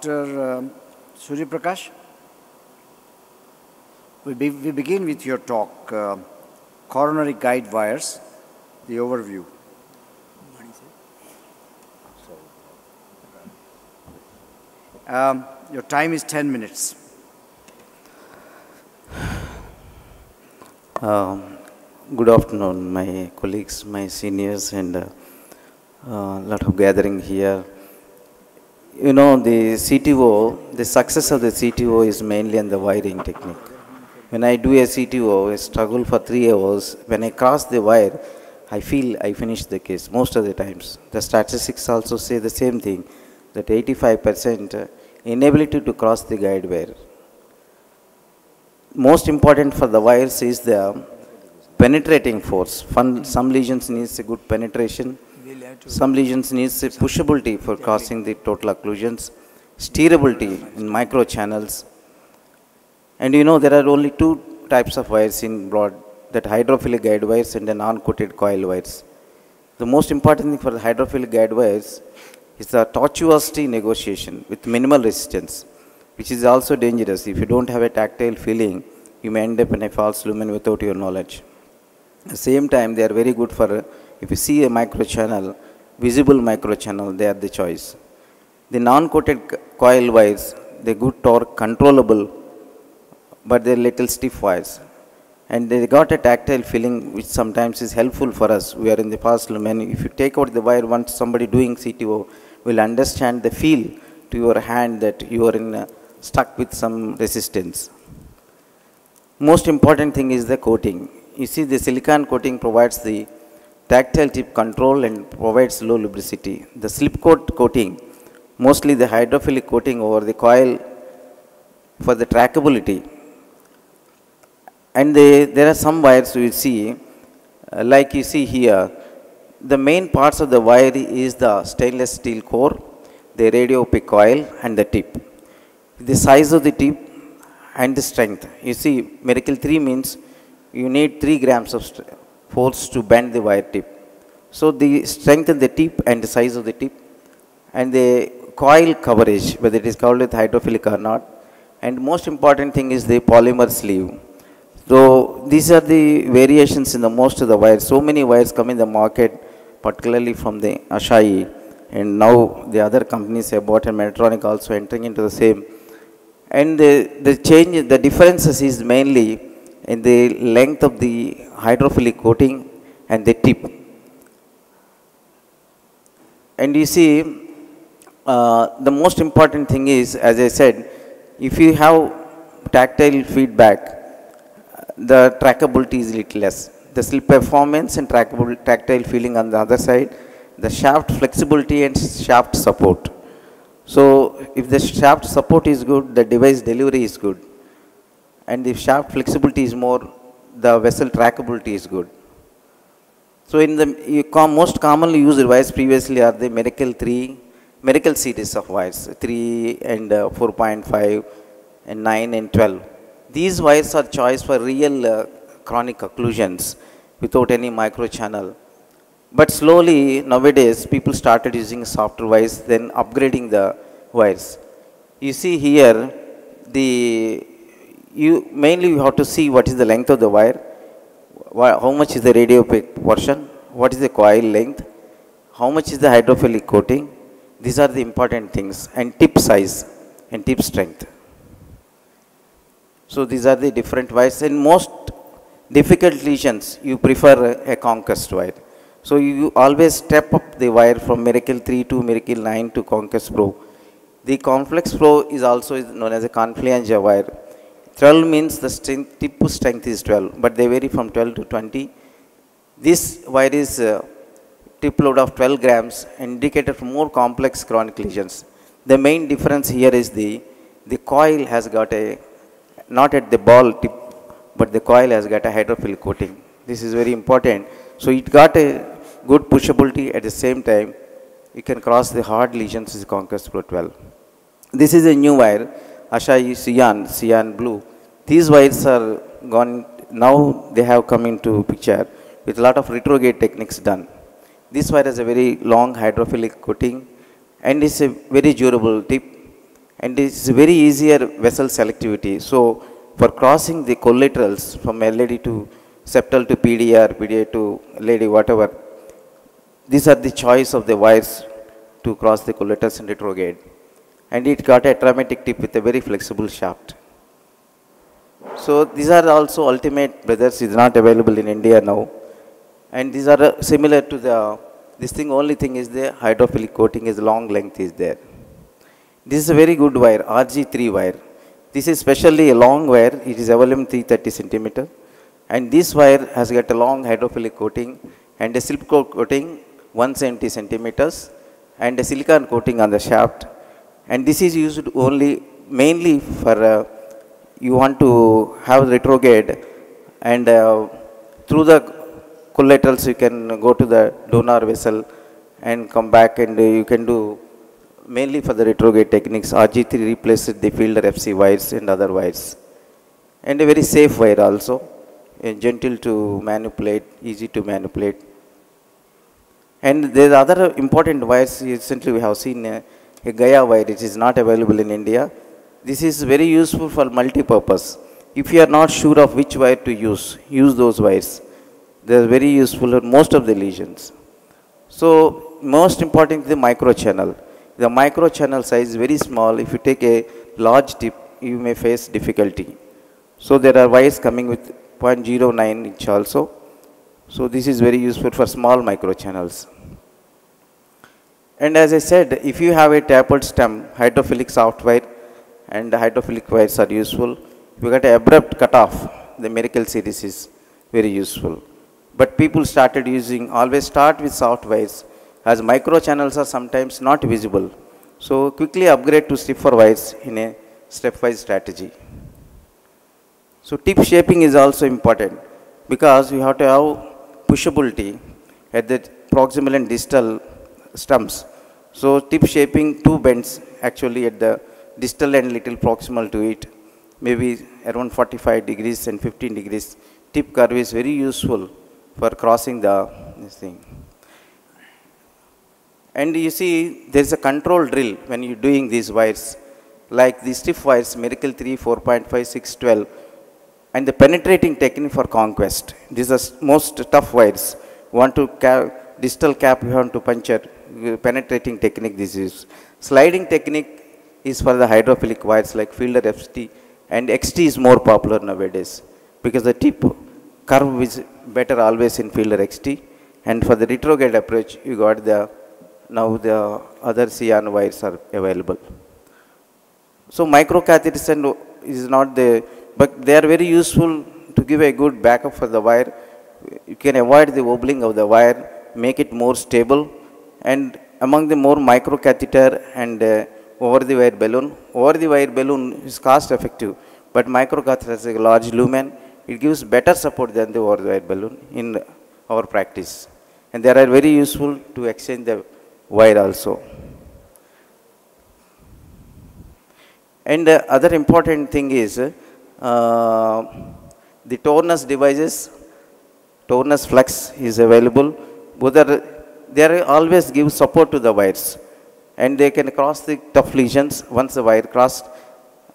Dr. Surya Prakash, we begin with your talk, coronary guide wires, the overview. Your time is 10 minutes. Good afternoon, my colleagues, my seniors, and a lot of gathering here. You know, the CTO, the success of the CTO is mainly on the wiring technique. When I do a CTO, I struggle for 3 hours. When I cross the wire, I feel I finish the case most of the times. The statistics also say the same thing, that 85% inability to cross the guide wire. Most important for the wires is the penetrating force. Some lesions needs a good penetration. Some lesions needs a pushability for crossing the total occlusions, steerability in micro channels. And you know, there are only 2 types of wires in broad, that hydrophilic guide wires and the non-coated coil wires. The most important thing for the hydrophilic guide wires is the tortuosity negotiation with minimal resistance, which is also dangerous. If you don't have a tactile feeling, you may end up in a false lumen without your knowledge. At the same time, they are very good for, if you see a microchannel, visible microchannel, they are the choice. The non-coated coil wires, they good torque, controllable, but they're little stiff wires. And they got a tactile feeling, which sometimes is helpful for us. We are in the false lumen. If you take out the wire, once somebody doing CTO will understand the feel to your hand that you are stuck with some resistance. Most important thing is the coating. You see, the silicon coating provides the tactile tip control and provides low lubricity. The slip coat coating, mostly the hydrophilic coating over the coil for the trackability. And there are some wires you see, like you see here, the main parts of the wire is the stainless steel core, the radio opaque coil and the tip. The size of the tip and the strength. You see, Miracle 3 means you need 3 grams of force to bend the wire tip. So the strength of the tip and the size of the tip and the coil coverage, whether it is called with hydrophilic or not. And most important thing is the polymer sleeve. So these are the variations in the most of the wires. So many wires come in the market, particularly from the Asahi, and now the other companies have bought, and Medtronic also entering into the same. And the differences is mainly in the length of the hydrophilic coating and the tip. And you see, the most important thing is, as I said, if you have tactile feedback, the trackability is little less. The slip performance and tactile feeling on the other side, the shaft flexibility and shaft support. So if the shaft support is good, the device delivery is good. And if shaft flexibility is more, the vessel trackability is good. So in the most commonly used wires previously are the Miracle 3, Miracle series of wires, 3 and 4.5 and 9 and 12. These wires are choice for real chronic occlusions without any micro channel. But slowly nowadays people started using softer wires, then upgrading the wires. You see here, mainly you have to see what is the length of the wire, how much is the radio opaque portion, what is the coil length, how much is the hydrophilic coating. These are the important things, and tip size and tip strength. So these are the different wires. In most difficult lesions, you prefer a Conquest wire. So you always step up the wire from Miracle 3 to Miracle 9 to Conquest Pro. The Conflex Pro is also known as a Confluenza wire. 12 means the tip strength is 12, but they vary from 12 to 20. This wire is tip load of 12 grams, indicated for more complex chronic lesions. The main difference here is the coil has got not at the ball tip, but the coil has got a hydrophilic coating. This is very important. So it got a good pushability. At the same time, you can cross the hard lesions with Conquest Pro 12. This is a new wire, Asahi cyan blue. These wires are gone, now they have come into picture with a lot of retrograde techniques done. This wire has a very long hydrophilic coating and is a very durable tip, and it's very easier vessel selectivity. So for crossing the collaterals from LAD to septal to PDR, PDA to LAD, whatever, these are the choice of the wires to cross the collaterals and retrograde. And it got a dramatic tip with a very flexible shaft. So these are also ultimate, brothers, is not available in India now. And these are similar to the, this thing, only thing is the hydrophilic coating is long length is there. This is a very good wire, RG3 wire. This is specially a long wire, it is available 330 centimeter. And this wire has got a long hydrophilic coating and a silk coating 170 centimeters and a silicon coating on the shaft. And this is used only mainly for you want to have retrograde, and through the collaterals you can go to the donor vessel and come back, and you can do mainly for the retrograde techniques. RG3 replaces the Fielder FC wires and other wires. And a very safe wire also, gentle to manipulate, easy to manipulate. And there are other important wires. Recently we have seen a Gaia wire which is not available in India. This is very useful for multi-purpose. If you are not sure of which wire to use those wires. They are very useful for most of the lesions. So most important is the micro channel. The micro channel size is very small. If you take a large tip, you may face difficulty. So there are wires coming with 0.09 inch also. So this is very useful for small micro channels. And as I said, if you have a tapered stem, hydrophilic soft wire and hydrophilic wires are useful. If you got an abrupt cutoff, the Miracle series is very useful. But people started using, always start with soft wires, as micro channels are sometimes not visible. So quickly upgrade to stiffer wires in a stepwise strategy. So tip shaping is also important, because you have to have pushability at the proximal and distal stumps. So tip shaping, two bends actually at the distal and little proximal to it, maybe around 45 degrees and 15 degrees. Tip curve is very useful for crossing this thing. And you see, there is a control drill when you are doing these wires, like the stiff wires, Miracle 3, 4.5, 6, 12, and the penetrating technique for conquest. These are most tough wires. You want to distal cap, you want to puncture, penetrating technique this is. Sliding technique is for the hydrophilic wires like Fielder FT, and XT is more popular nowadays, because the tip curve is better always in Fielder XT. And for the retrograde approach, you got now the other CN wires are available. So microcatheters is not but they are very useful to give a good backup for the wire. You can avoid the wobbling of the wire, make it more stable. And among the more microcatheter and over the wire balloon is cost effective, but microcatheter has a large lumen. It gives better support than the over the wire balloon in our practice. And they are very useful to exchange the wire also. And other important thing is the Tornus devices. Tornus Flex is available. They always give support to the wires, and they can cross the tough lesions once the wire crossed.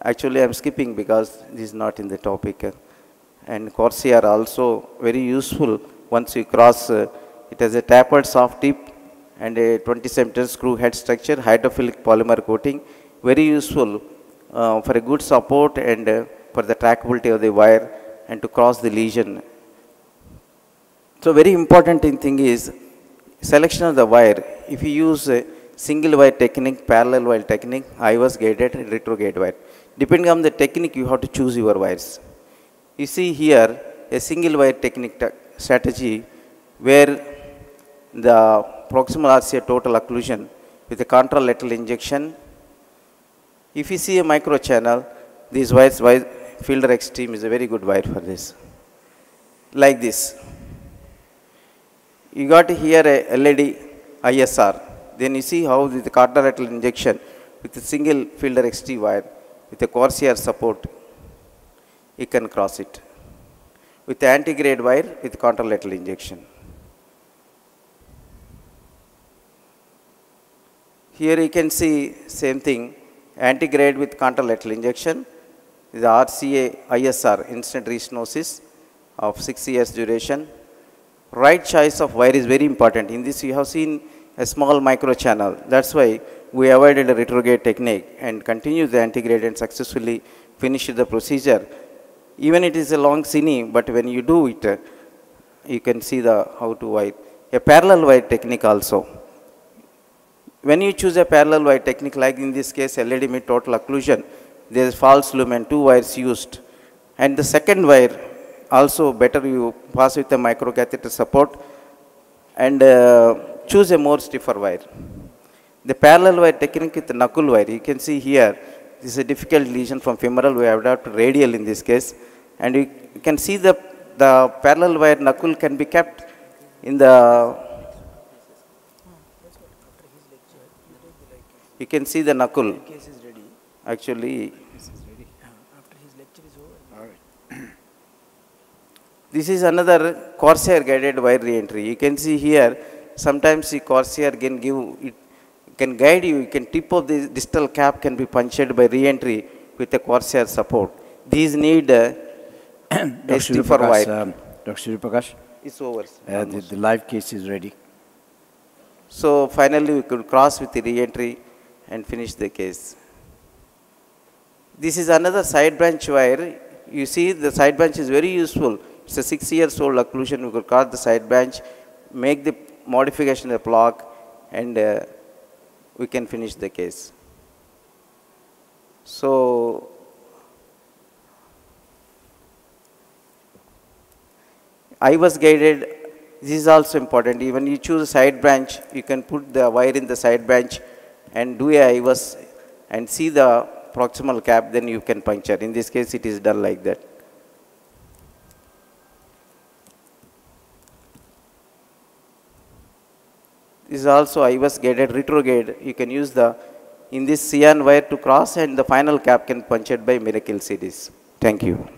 Actually, I am skipping because this is not in the topic. And Corsair also very useful once you cross. It has a tapered soft tip and a 20 cm screw head structure, hydrophilic polymer coating. Very useful for a good support and for the trackability of the wire and to cross the lesion. So very important thing is selection of the wire. If you use a single wire technique, parallel wire technique, IVAS guided and retrograde wire. Depending on the technique, you have to choose your wires. You see here a single wire technique strategy where the proximal RCA total occlusion with a contralateral injection. If you see a micro channel, these wires, Fielder Extreme is a very good wire for this. Like this. You got here a LED ISR. Then you see how with the contralateral injection with a single Fielder XT wire with a Corsair support, you can cross it. With the anti-grade wire with contralateral injection. Here you can see same thing, Antigrade with contralateral injection. This is RCA ISR, instant restenosis of 6 years duration. Right choice of wire is very important. In this you have seen a small micro channel. That's why we avoided a retrograde technique and continued the antigrade and successfully finished the procedure. Even it is a long cine, but when you do it, you can see the how to wire. A parallel wire technique also. When you choose a parallel wire technique, like in this case LED mid total occlusion, there is false lumen, 2 wires used. And the second wire also better you pass with a microcatheter support and choose a more stiffer wire. The parallel wire technique with the knuckle wire, you can see here, this is a difficult lesion from femoral, we have adapted radial in this case. And you can see the parallel wire knuckle can be kept in the, you can see the knuckle. Actually, this is another Corsair guided wire re-entry. You can see here, sometimes the Corsair can give, it can guide you, you can tip of the distal cap can be punctured by re-entry with a Corsair support. These need a stiffer wire. Dr. Surya Prakash, It's over. the live case is ready. So finally we could cross with the re-entry and finish the case. This is another side branch wire. You see the side branch is very useful. It's a 6 years old occlusion. We could cut the side branch, make the modification of the block, and we can finish the case. So I was guided. This is also important. Even you choose a side branch, you can put the wire in the side branch and do a IVUS and see the proximal cap, then you can puncture. In this case, it is done like that. This is also IVUS guided retrograde. You can use the, in this CN wire to cross, and the final cap can punctured by Miracle series. Thank you.